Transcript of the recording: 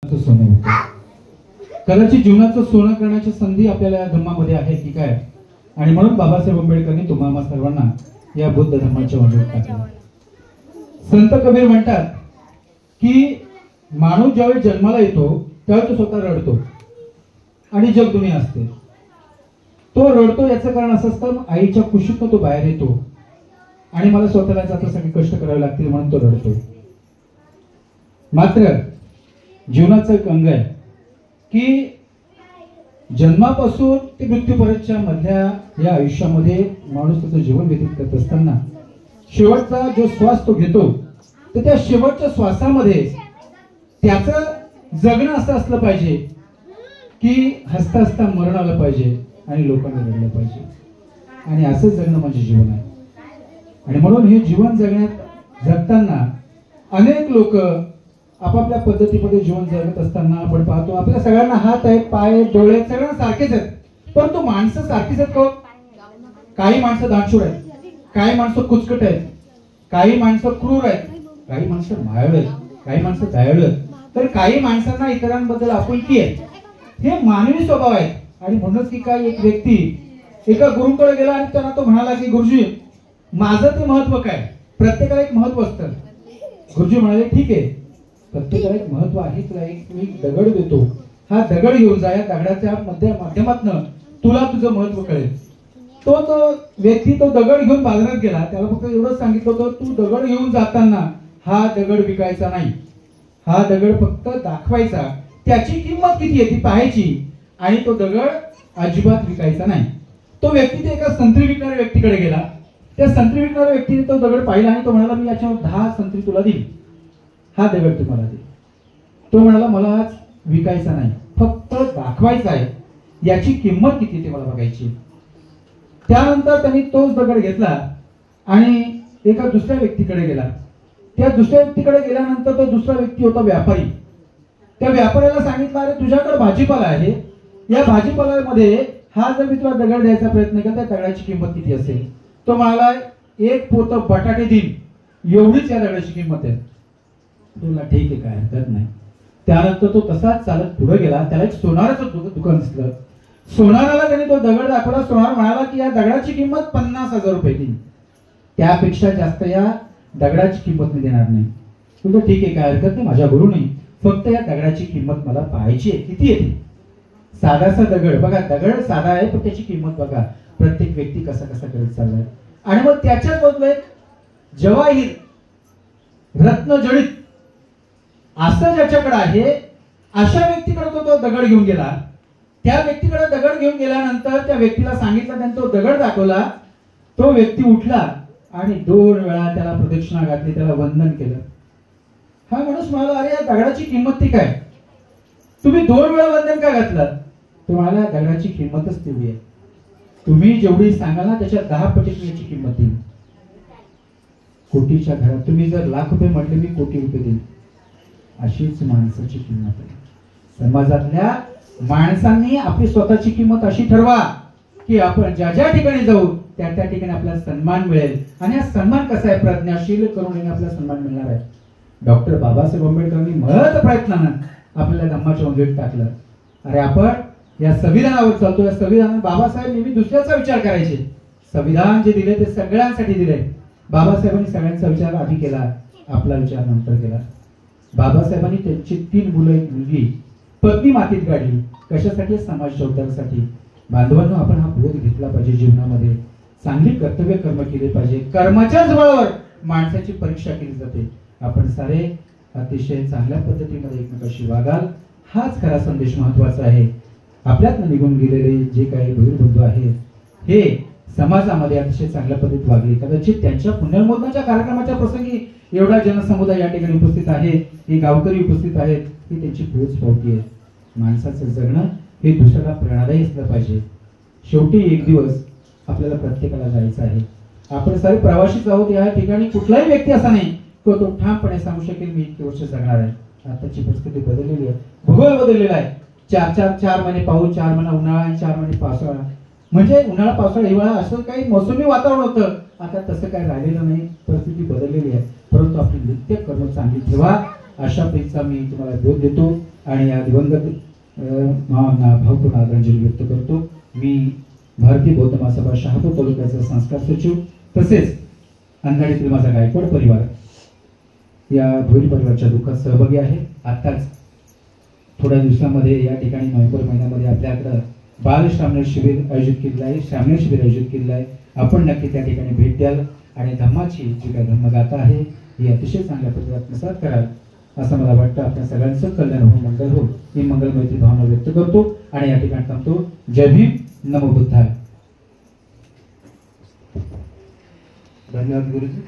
सोनं होतं. कदाचित जीवनाचं सोनं करण्याची संधी आपल्याला या धम्मामध्ये आहे की काय, आणि म्हणून बाबासाहेब आंबेडकरांनी तुम्हा सर्वांना या बुद्ध धर्माच्या वंदनात टाकलं. संत कबीर म्हणतात की माणूस ज्यावेळी जन्माला येतो त्यावेळी तो स्वतः रडतो आणि जगदुनिया असते. तो रडतो याचं कारण असं असतं, आईच्या कुशीतून तो बाहेर येतो आणि मला स्वतःला आता सगळे कष्ट करावे लागतील म्हणून तो रडतो. मात्र जीवनाचं एक अंग आहे की जन्मापासून ते मृत्यूपर्यंतच्या मधल्या या आयुष्यामध्ये माणूस त्याचं जीवन व्यतीत करत असताना शेवटचा जो श्वास तो घेतो, तर त्या शेवटच्या श्वासामध्ये त्याचं जगणं असं असलं पाहिजे की हसता हसता मरण आलं पाहिजे आणि लोकांना रडलं पाहिजे, आणि असं जगणं म्हणजे जीवन आहे. आणि म्हणून हे जीवन जगताना अनेक लोक आपापल्या पद्धतीमध्ये जीवन जगत असताना आपण पाहतो आपल्या सगळ्यांना हात आहेत, पाय आहेत, डोळे आहेत, सगळ्यांना सारखेच आहेत, परंतु माणसं सारखीच आहेत का? काही माणसं दानशूर आहेत, काही माणसं कुचकट आहेत, काही माणसं क्रूर आहेत, काही माणसं मायाळू आहेत, काही माणसं दयाळू आहेत, तर काही माणसांना इतरांबद्दल आपुलकी आहे. हे मानवी स्वभाव आहेत. आणि म्हणूनच की काय, एक व्यक्ती एका गुरुकडे गेला आणि त्यांना तो म्हणाला की गुरुजी माझं ते महत्व काय, प्रत्येकाला एक महत्व असतं. गुरुजी म्हणाले ठीक आहे, प्रत्येकाला एक महत्व आहे, तुला एक दगड देतो, हा दगड घेऊन जा, या दगडाच्या माध्यमातून तुला तुझं महत्व कळेल. तो व्यक्ती तो दगड घेऊन बाजारात गेला. त्याला फक्त एवढंच सांगितलं होतं, तू दगड घेऊन जाताना हा दगड विकायचा नाही, हा दगड फक्त दाखवायचा, त्याची किंमत किती आहे ती पाहायची, आणि तो दगड अजिबात विकायचा नाही. तो व्यक्ती ते एका संत्री विकणाऱ्या व्यक्तीकडे गेला. त्या संत्री विकणाऱ्या व्यक्तीने तो दगड पाहिला आणि तो म्हणाला मी याच्यावर 10 संत्री तुला देईल, हा दगड तुम्हाला दे. तो म्हणाला मला आज विकायचा नाही, फक्त दाखवायचा आहे, याची किंमत किती ते मला बघायची. त्यानंतर त्यांनी तोच दगड घेतला आणि एका दुसऱ्या व्यक्तीकडे गेला. त्या दुसऱ्या व्यक्तीकडे गेल्यानंतर तो दुसरा व्यक्ती होता व्यापारी. त्या व्यापाऱ्याला सांगितलं अरे तुझ्याकडे भाजीपाला आहे, या भाजीपाल्यामध्ये हा जर मी तुला दगड द्यायचा प्रयत्न केला तर दगडाची किंमत किती असेल. तो म्हणाला 1 पोत बटाटे देईन, एवढीच या दगडाची किंमत आहे. तुला ठीक आहे, काय हरकत नाही. त्यानंतर तो तसाच चालत पुढे गेला. त्याला एक सोनाराचं दुकान दिसलं. सोनाराला त्याने तो दगड दाखवला. सोनार म्हणाला की या दगडाची किंमत 50,000 रुपये देईन, त्यापेक्षा जास्त या दगडाची किंमत मी देणार नाही. तुझं ठीक आहे, काय हरकत नाही, माझ्या गुरुने फक्त या दगडाची किंमत मला पाहायची आहे, किती आहे. साधासा दगड बघा, दगड साधा आहे पण त्याची किंमत बघा, प्रत्येक व्यक्ती कसा कसा करत चाललाय. आणि मग त्याच्याच बाजूला एक जवाहीर रत्न जडित असं ज्याच्याकडे आहे अशा व्यक्तीकडे तो दगड घेऊन गेला. त्या व्यक्तीकडे दगड घेऊन गेल्यानंतर त्या व्यक्तीला सांगितलं, त्याने तो दगड दाखवला. तो व्यक्ती उठला आणि 2 वेळा त्याला प्रदक्षिणा घातली, त्याला वंदन केलं. हा माणूस म्हणाला अरे या दगडाची किंमत ती काय, तुम्ही 2 वेळा वंदन का घातलं. तो म्हणाला दगडाची किंमतच तेवढी आहे, तुम्ही जेवढी सांगाल ना त्याच्या 10 पटीने याची किंमत देईल. कोटीच्या घरात तुम्ही जर लाख रुपये म्हटले मी कोटी रुपये देईल, अशीच माणसाची किंमत आहे. समाजातल्या माणसांनी आपली स्वतःची किंमत अशी ठरवा की आपण ज्या ज्या ठिकाणी जाऊ त्या त्या ठिकाणी आपल्याला सन्मान मिळेल. आणि हा सन्मान कसा आहे, प्रज्ञाशील करून आपल्याला सन्मान मिळणार आहे. डॉक्टर बाबासाहेब आंबेडकरांनी महत् प्रयत्नानं आपल्याला धम्माच्या वंदनीत टाकलं. अरे आपण या संविधानावर चालतो, या संविधानात बाबासाहेब नेहमी दुसऱ्याचा विचार करायचे. संविधान जे दिले ते सगळ्यांसाठी दिले. बाबासाहेबांनी सगळ्यांचा विचार आधी केला, आपला विचार नंतर केला. बाबासाहेबांनी त्यांची 3 मुलं, एक मुलगी पत्नी मातीत गाडली. कशासाठी, समाजाच्या उद्धारासाठी. बांधवांनो आपण हा बोध घेतला पाहिजे. जीवनामध्ये चांगली कर्तव्य कर्म केले पाहिजे. कर्माच्याच बळावर माणसाची परीक्षा केली जाते. आपण सारे अतिशय चांगल्या पद्धतीमध्ये एकमेकांशी वागाल, हाच खरा संदेश महत्वाचा आहे. आपल्यातनं निघून गेलेले जे काही बहिर्बंधू आहेत हे समाजामध्ये अतिशय चांगल्या पद्धतीत वागले. कदाचित त्यांच्या पुनर्मोदनाच्या कार्यक्रमाच्या प्रसंगी एवढा जनसमुदाय या ठिकाणी उपस्थित आहे, हे गावकरी उपस्थित आहेत, ही त्यांची पोच पावती आहे. माणसाचं जगणं हे दुसऱ्याला प्रेरणादायी असलं पाहिजे. शेवटी एक दिवस आपल्याला प्रत्येकाला जायचं आहे. आपण सारे प्रवासीच आहोत. या ठिकाणी कुठलाही व्यक्ती असा नाही तो ठामपणे सांगू शकेल मी इतके वर्ष जगणार आहे. आताची परिस्थिती बदललेली आहे, भूगोल बदललेला आहे. 4 महिने पाऊस, 4 महिने उन्हाळा आणि 4 महिने पावसाळा. म्हणजे उन्हाळा पावसाळा हिवाळा असं काही मोसमी वातावरण होतं. आता तसं काही राहिलेलं नाही, परिस्थिती बदललेली आहे. परंतु आपली नित्य कर्म चांगली ठेवा अशा पैसा मी तुम्हाला बोध देतो आणि या दिवंगत मावांना भावपूर्ण आदरांजली व्यक्त करतो। मी भारतीय बौद्ध महासभा शहापूर तालुक्याचा संस्कार सचिव तसेच अंधाडीतील माझा गायकवाड परिवार या भोईर परिवाराच्या दुःखात सहभागी आहे। आताच थोड्या दिवसामध्ये या ठिकाणी नोव्हेंबर महिन्यामध्ये आपल्याकडे बाल श्रामण शिबिर आयोजित केलेलं आहे, श्रामण शिबिर आयोजित केलेलं आहे। आपण नक्की त्या ठिकाणी भेट द्याल आणि धम्माची जी काही धम्मगाथा आहे ही अतिशय चांगल्या पद्धतीने आत्मसात कराल असं मला वाटतं। आपल्या सगळ्यांचं कल्याण हो, मंगल हो ही मंगलमयची भावना व्यक्त करतो आणि या ठिकाणी थांबतो। जय भीम, नमो बुद्धाय। धन्यवाद गुरुजी।